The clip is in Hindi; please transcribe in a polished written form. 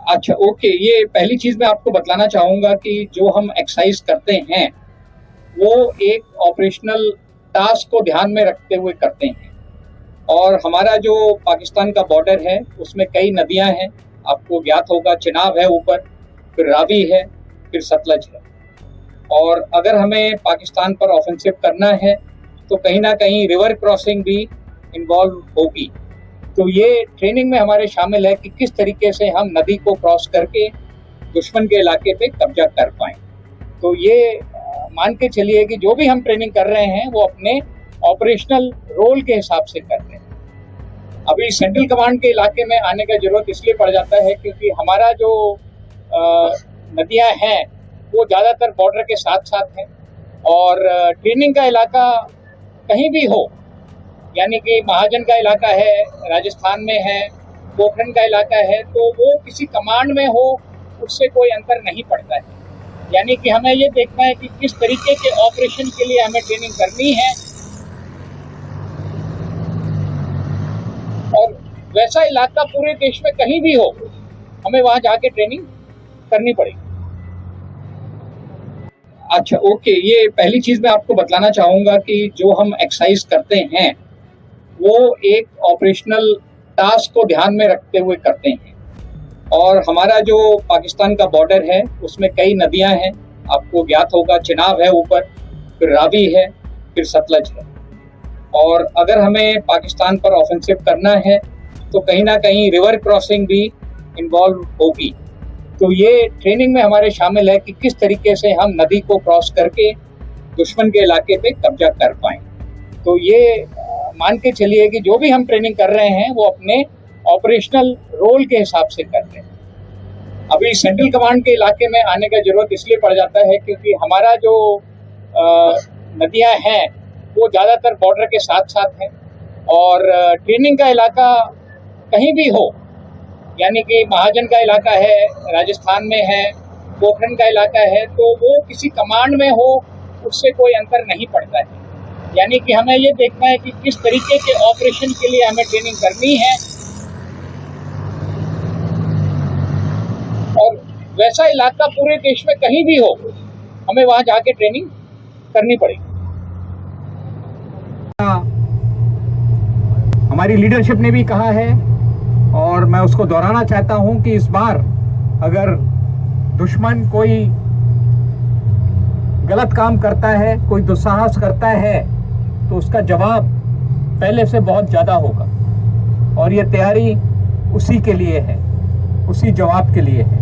अच्छा, ओके। ये पहली चीज मैं आपको बतलाना चाहूंगा कि जो हम एक्सरसाइज करते हैं वो एक ऑपरेशनल टास्क को ध्यान में रखते हुए करते हैं। और हमारा जो पाकिस्तान का बॉर्डर है उसमें कई नदियां हैं। आपको ज्ञात होगा, चिनाब है ऊपर, फिर रावी है, फिर सतलज है। और अगर हमें पाकिस्तान पर ऑफेंसिव करना है तो कहीं ना कहीं रिवर क्रॉसिंग भी इन्वॉल्व होगी। तो ये ट्रेनिंग में हमारे शामिल है कि किस तरीके से हम नदी को क्रॉस करके दुश्मन के इलाके पे कब्जा कर पाएं। तो ये मान के चलिए कि जो भी हम ट्रेनिंग कर रहे हैं वो अपने ऑपरेशनल रोल के हिसाब से कर रहे हैं। अभी सेंट्रल कमांड के इलाके में आने का जरूरत इसलिए पड़ जाता है क्योंकि हमारा जो नदियां हैं वो ज़्यादातर बॉर्डर के साथ साथ हैं। और ट्रेनिंग का इलाका कहीं भी हो, यानी कि महाजन का इलाका है, राजस्थान में है, पोखरण का इलाका है, तो वो किसी कमांड में हो उससे कोई अंतर नहीं पड़ता है। यानी कि हमें ये देखना है कि किस तरीके के ऑपरेशन के लिए हमें ट्रेनिंग करनी है और वैसा इलाका पूरे देश में कहीं भी हो हमें वहां जाके ट्रेनिंग करनी पड़ेगी। अच्छा, ओके। ये पहली चीज मैं आपको बतलाना चाहूंगा कि जो हम एक्सरसाइज करते हैं वो एक ऑपरेशनल टास्क को ध्यान में रखते हुए करते हैं। और हमारा जो पाकिस्तान का बॉर्डर है उसमें कई नदियां हैं। आपको ज्ञात होगा, चिनाब है ऊपर, फिर रावी है, फिर सतलज है। और अगर हमें पाकिस्तान पर ऑफेंसिव करना है तो कहीं ना कहीं रिवर क्रॉसिंग भी इन्वॉल्व होगी। तो ये ट्रेनिंग में हमारे शामिल है कि किस तरीके से हम नदी को क्रॉस करके दुश्मन के इलाके पे कब्जा कर पाएं। तो ये मान के चलिए कि जो भी हम ट्रेनिंग कर रहे हैं वो अपने ऑपरेशनल रोल के हिसाब से कर रहे हैं। अभी सेंट्रल कमांड के इलाके में आने का जरूरत इसलिए पड़ जाता है क्योंकि हमारा जो नदियां हैं वो ज़्यादातर बॉर्डर के साथ साथ हैं। और ट्रेनिंग का इलाका कहीं भी हो, यानी कि महाजन का इलाका है, राजस्थान में है, पोखरण का इलाका है, तो वो किसी कमांड में हो उससे कोई अंतर नहीं पड़ता है। यानी कि हमें ये देखना है कि किस तरीके के ऑपरेशन के लिए हमें ट्रेनिंग करनी है और वैसा इलाका पूरे देश में कहीं भी हो हमें वहां जाके ट्रेनिंग करनी पड़ेगी। हमारी लीडरशिप ने भी कहा है और मैं उसको दोहराना चाहता हूं कि इस बार अगर दुश्मन कोई गलत काम करता है, कोई दुस्साहस करता है, तो उसका जवाब पहले से बहुत ज़्यादा होगा। और ये तैयारी उसी के लिए है, उसी जवाब के लिए है।